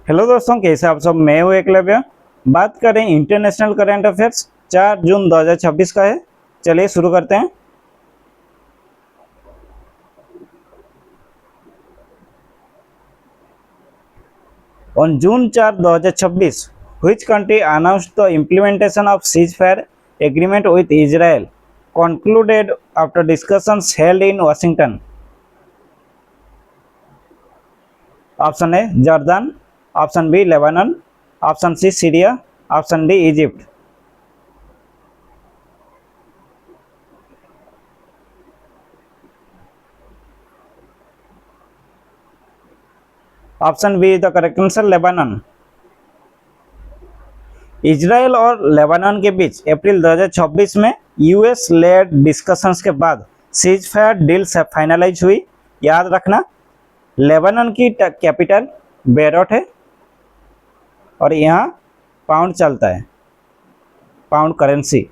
Hello दोस्तों, कैसे आप सब। मैं हूँ एकलव्य। बात करें इंटरनेशनल करंट अफेयर्स 4 जून 2026 का है। चलिए शुरू करते हैं। On June 4, 2026, which country announced the implementation of ceasefire agreement with Israel concluded after discussions held in Washington? Option A Jordan, option B Lebanon, option C Syria, option D Egypt. Option B is the correct answer, Lebanon. Israel और Lebanon के बीच अप्रैल 2026 में US led discussions के बाद cease fire deal finalise हुई। याद रखना, Lebanon की कैपिटल बेरोट है और यहाँ पाउंड चलता है, पाउंड करेंसी।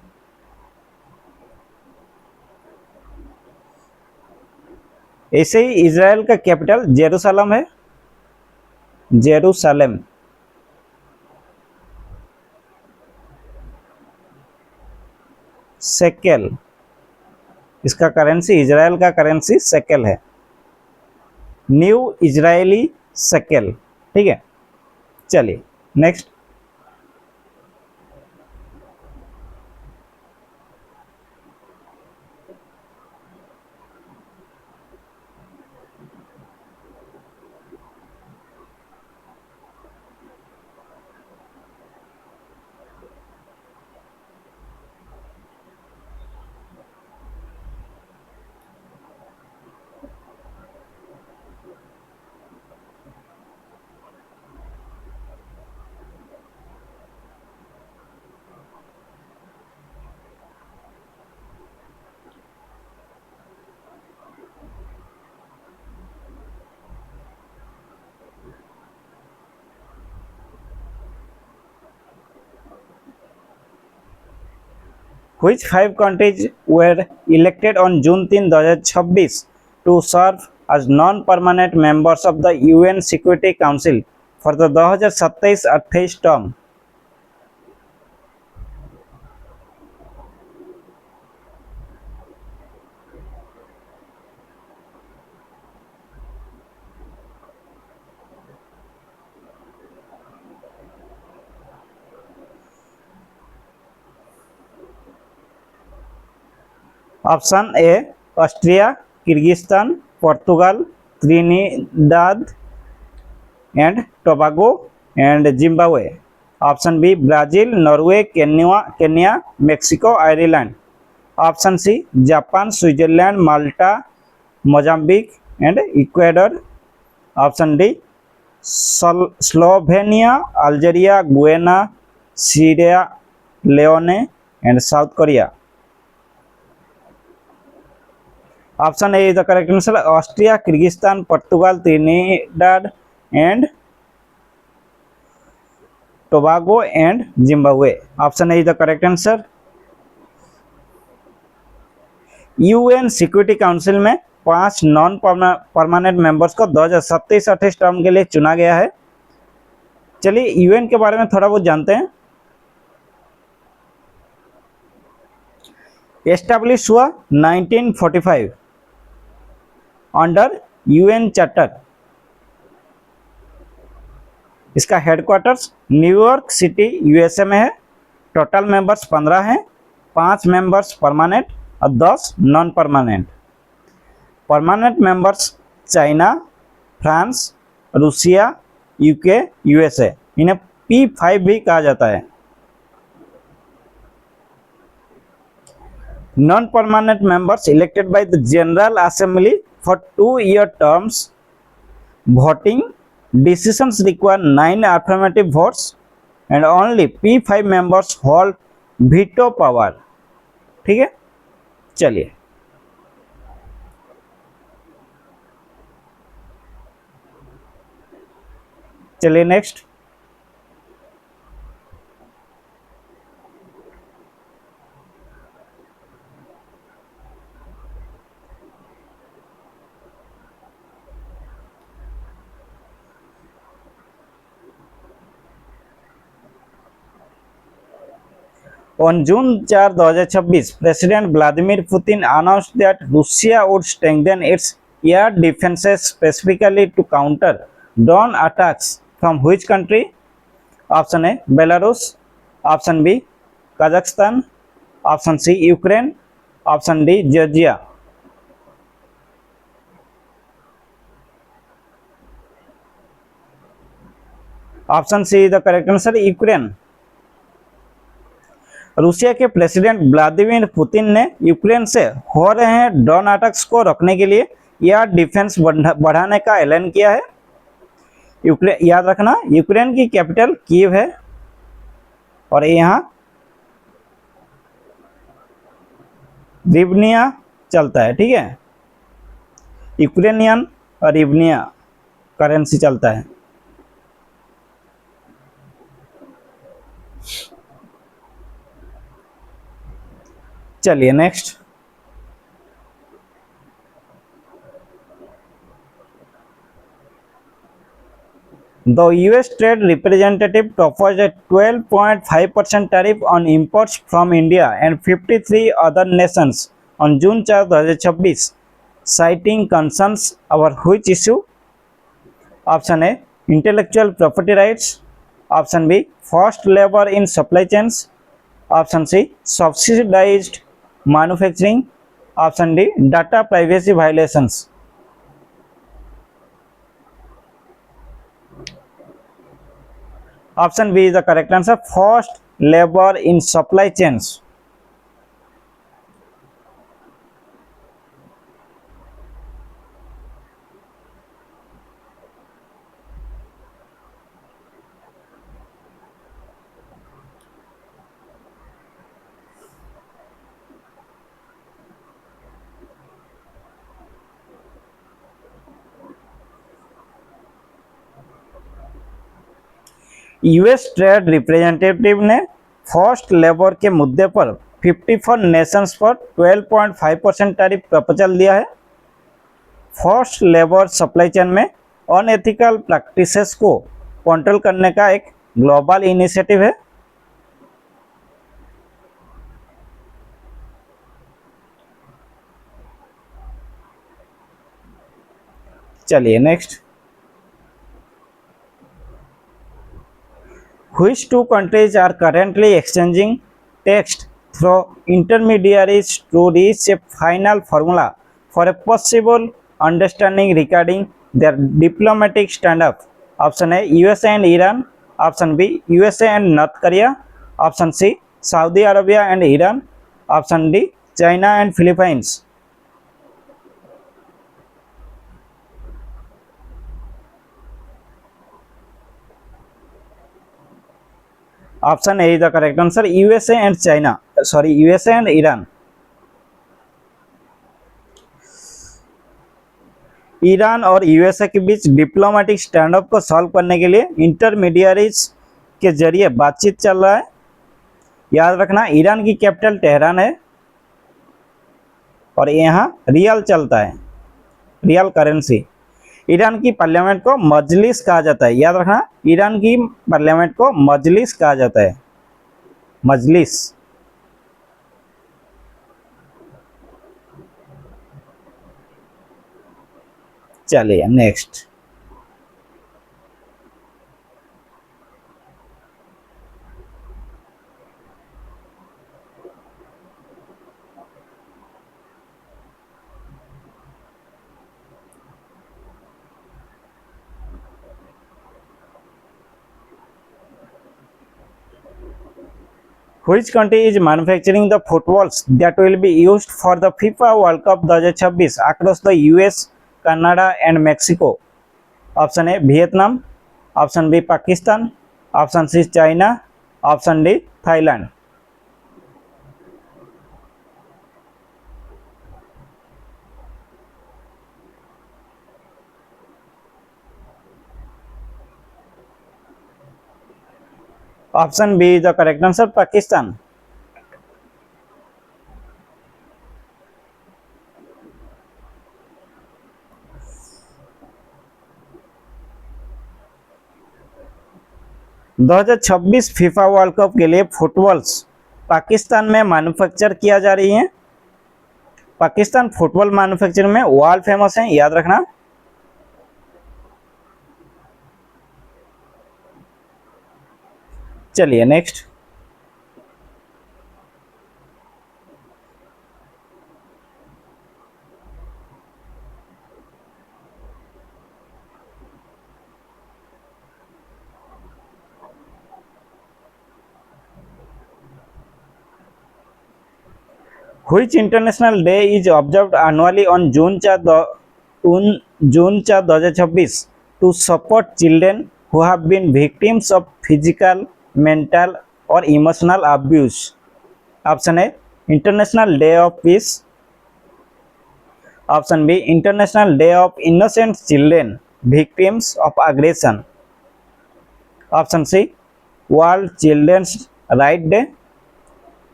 ऐसे ही इजराइल का कैपिटल जेरूसलम है, जेरूसलम। सेकेल, इसका करेंसी, इजराइल का करेंसी सेकेल है, न्यू इजरायली सेकेल। ठीक है, चलिए next. Which 5 countries were elected on June 3, 2026 to serve as non-permanent members of the UN Security Council for the 2027-28 term? Option A Austria, Kyrgyzstan, Portugal, Trinidad and Tobago and Zimbabwe. Option B Brazil, Norway, Kenya, Mexico, Ireland. Option C Japan, Switzerland, Malta, Mozambique and Ecuador. Option D Slovenia, Algeria, Guyana, Sierra Leone and South Korea. Option A is the correct answer, Austria, Kyrgyzstan, Portugal, Trinidad and Tobago and Zimbabwe. Option A is the correct answer. UN Security Council में 5 non permanent members को 2027-28 term के लिए चुना गया है। चलिए UN के बारे में थोड़ा बहुत जानते हैं। एस्टैब्लिश हुआ 1945 अंडर यूएन चार्टर। इसका हेडक्वार्टर्स न्यूयॉर्क सिटी यूएसए में है। टोटल मेंबर्स 15 हैं, 5 मेंबर्स परमानेंट और 10 non permanent. Permanent members China, France, Russia, UK, USA. इन्हें P5 भी कहा जाता है। Non permanent members elected by the general assembly for 2-year terms. Voting decisions require 9 affirmative votes and only P5 members hold veto power. ठीक है, चलिए next. On June 4, 2026, President Vladimir Putin announced that Russia would strengthen its air defenses specifically to counter drone attacks from which country? Option A, Belarus. Option B, Kazakhstan. Option C, Ukraine. Option D, Georgia. Option C the correct answer, Ukraine. Russia के president Vladimir Putin ने Ukraine से हो रहे हैं drone attacks को रोकने के लिए एयर डिफेंस बढ़ाने का ऐलान किया है। यूक्रेन, याद रखना, यूक्रेन की कैपिटल कीव है और यहाँ रिवनिया चलता है, ठीक है। यूक्रेनियन और रिवनिया करेंसी चलता है। चलिए next. The US Trade Representative proposed a 12.5% tariff on imports from India and 53 other nations on June 4, 2026, citing concerns over which issue? Option A, intellectual property rights. Option B, forced labor in supply chains. Option C, subsidized manufacturing. Option D, data privacy violations. Option B is the correct answer, forced labor in supply chains. US trade representative ने forced labour के मुद्दे पर 54 Nations पर 12.5% tariff proposal दिया है। Forced labour supply chain में unethical practices को control करने का एक ग्लोबल इनिशिएटिव है। चलिए next. Which two countries are currently exchanging text through intermediaries to reach a final formula for a possible understanding regarding their diplomatic standoff? Option A, USA and Iran. Option B, USA and North Korea. Option C, Saudi Arabia and Iran. Option D, China and Philippines. Option A is the correct answer, USA and China. Sorry, USA and Iran. Iran और USA के बीच diplomatic stand up को solve करने के लिए intermediaries के जरिए बातचीत चल रहा है। याद रखना, ईरान की कैपिटल तेहरान है और यहाँ रियल चलता है, रियल करेंसी। ईरान की पार्लियामेंट को मजलिस कहा जाता है। याद रखना, ईरान की पार्लियामेंट को मजलिस कहा जाता है, मजलिस। चलिए next. Which country is manufacturing the footballs that will be used for the FIFA World Cup 2026 across the US, Canada and Mexico? Option A, Vietnam. Option B, Pakistan. Option C, China. Option D, Thailand. Option B is the correct answer, Pakistan. दो 2026 FIFA world cup के लिए footballs Pakistan में manufacture किया जा रही है। Pakistan football manufacturing में world famous है, याद रखना। चलिए next. Which international day is observed annually on June 4 2026 to support children who have been victims of physical, mental or emotional abuse? Option A International Day of Peace, option B International Day of Innocent Children Victims of Aggression, option C World Children's Right Day,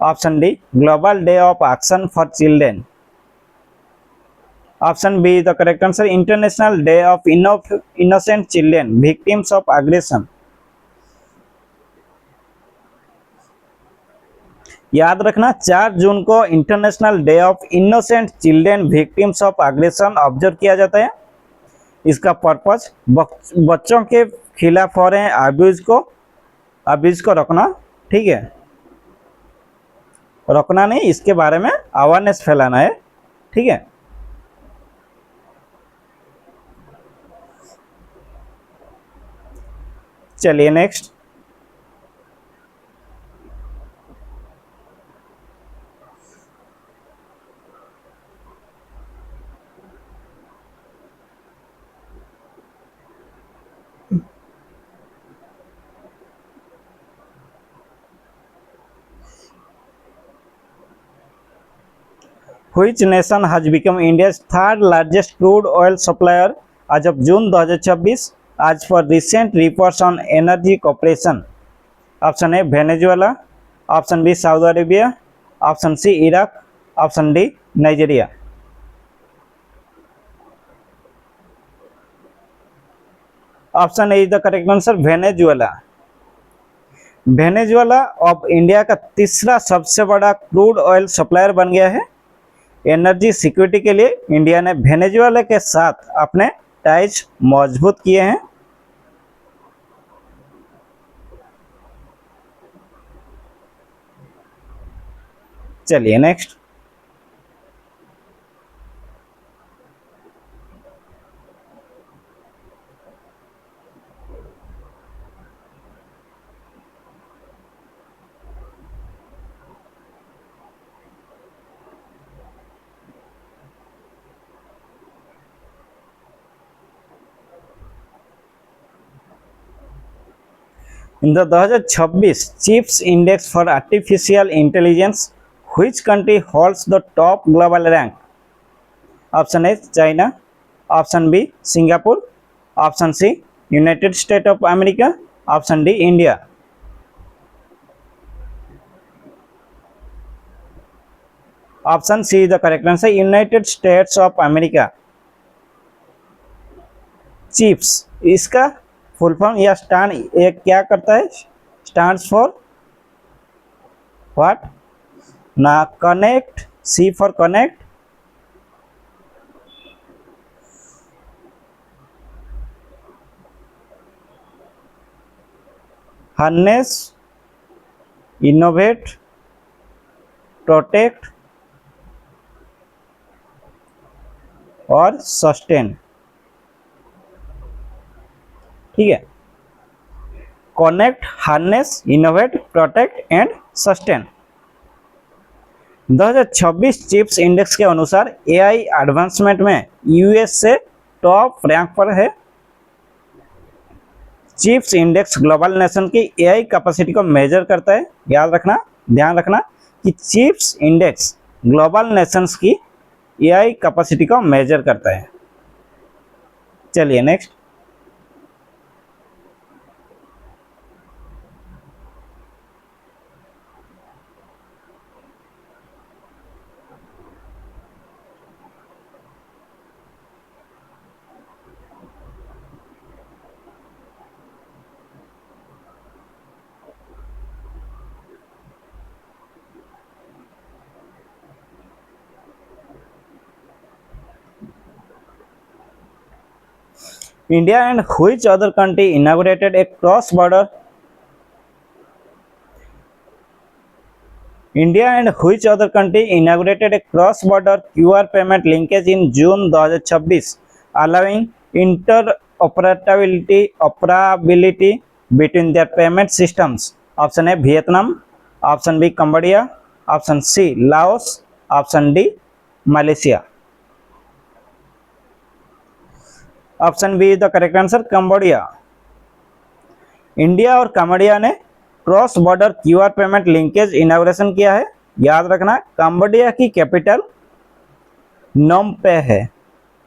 option D Global Day of Action for Children, option B the correct answer International Day of Innocent Children Victims of Aggression. याद रखना 4 जून को International Day of Innocent Children Victims of Aggression observe किया जाता है। इसका purpose बच्चों के खिलाफ हो रहे अब्यूज को रोकना, ठीक है, रोकना नहीं, इसके बारे में अवेयरनेस फैलाना है, ठीक है। चलिए next. Which nation has become India's third largest crude oil supplier as of June 2026 as per recent reports on Energy Corporation? Option A Venezuela, option B Saudi Arabia, option C Iraq, option D Nigeria. Option A is the correct answer Venezuela. Venezuela अब India का तीसरा सबसे बड़ा crude oil supplier बन गया है। Energy security के लिए इंडिया ने वेनेजुएला के साथ अपने टाइज मजबूत किए हैं। चलिए next. In the 2026 Chiefs Index for Artificial Intelligence, which country holds the top global rank? Option A China, option B Singapore, option C United States of America, option D India. Option C the correct answer United States of America. CHIPS इसका full form या stand एक क्या करता है, stands for what ना, connect, C for connect, harness, innovate, protect और sustain, ठीक है। Connect, harness, innovate, protect and sustain. 2026 CHIPS index के अनुसार एआई एडवांसमेंट में यूएस से टॉप रैंक पर है। चिप्स इंडेक्स ग्लोबल नेशन की एआई कैपेसिटी को मेजर करता है। याद रखना, ध्यान रखना कि चिप्स इंडेक्स ग्लोबल नेशंस की एआई कैपेसिटी को मेजर करता है। चलिए next. India and which other country inaugurated A cross border India and which other country inaugurated a cross-border QR payment linkage in June 2026, allowing interoperability between their payment systems? Option A Vietnam, option B Cambodia, option C Laos, option D Malaysia. Option B is the correct answer, Cambodia. India और Cambodia ने cross border QR payment linkage inauguration किया है। याद रखना, Cambodia की capital नोम पे है,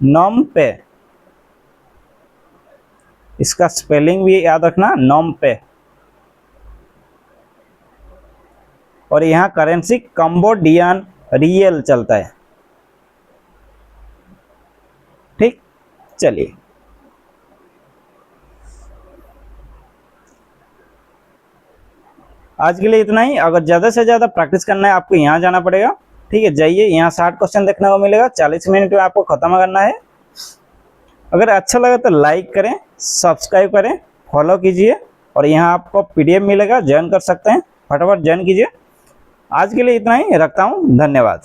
नोम पे, इसका स्पेलिंग भी याद रखना, नोम पे। और यहाँ करेंसी कंबोडियन रियल चलता है। ठीक, चलिए आज के लिए इतना ही। अगर ज़्यादा से ज़्यादा प्रैक्टिस करना है आपको यहाँ जाना पड़ेगा। ठीक है, जाइए, यहाँ 60 क्वेश्चन देखने को मिलेगा, 40 मिनट में आपको खत्म करना है। अगर अच्छा लगे तो लाइक करें, सब्सक्राइब करें, फॉलो कीजिए और यहाँ आपको PDF मिलेगा, ज्वाइन कर सकते हैं, फटाफट ज्वाइन कीजिए। आज के लिए इतना ही, रखता हूँ, धन्यवाद।